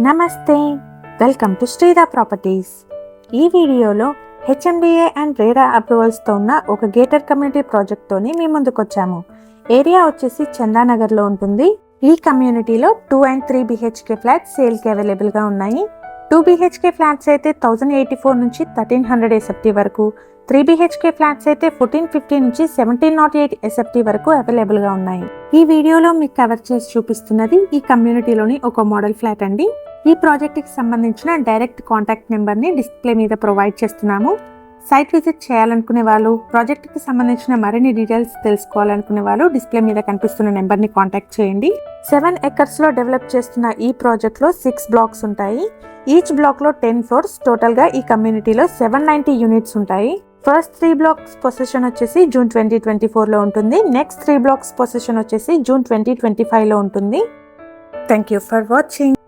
నమస్తే, welcome to Sridhar properties. ఈ వీడియోలో హెచ్ఎండిఏ అండ్ రేరా అప్రూవల్స్తో ఉన్న ఒక గేటెడ్ కమ్యూనిటీ ప్రాజెక్ట్తోని మీ ముందుకు వచ్చాము. ఏరియా వచ్చేసి చందానగర్లో ఉంటుంది. ఈ కమ్యూనిటీలో 2 and 3 BHK ఫ్లాట్స్ సేల్కి అవైలబుల్గా ఉన్నాయి. 2 BHK ఫ్లాట్స్ అయితే 1084 నుంచి 1300 SFT వరకు, 3 BHK ఫ్లాట్స్ అయితే 1450 నుంచి 1708 SFT వరకు అవైలబుల్గా ఉన్నాయి. ఈ వీడియోలో మీకు కవర్ చేసి చూపిస్తున్నది ఈ కమ్యూనిటీలోని ఒక మోడల్ ఫ్లాట్ అండి. ఈ ప్రాజెక్ట్కి సంబంధించిన డైరెక్ట్ కాంటాక్ట్ నెంబర్ని డిస్ప్లే మీద ప్రొవైడ్ చేస్తున్నాము. సైట్ విజిట్ చేయాలనుకునే వాళ్ళు, ప్రాజెక్ట్కి సంబంధించిన మరిన్ని డీటెయిల్స్ తెలుసుకోవాలనుకునే వాళ్ళు డిస్ప్లే మీద కనిపిస్తున్న నెంబర్ని కాంటాక్ట్ చేయండి. 7 acres లో డెవలప్ చేస్తున్న ఈ ప్రాజెక్ట్లో 6 blocks ఉంటాయి. ఈచ్ బ్లాక్లో 10 floors. టోటల్గా ఈ కమ్యూనిటీలో 790 యూనిట్స్ ఉంటాయి. ఫస్ట్ 3 blocks పొజిషన్ వచ్చేసి జూన్ 2024లో ఉంటుంది. నెక్స్ట్ 3 blocks పొజిషన్ వచ్చేసి జూన్ 2025లో ఉంటుంది. Thank you for watching.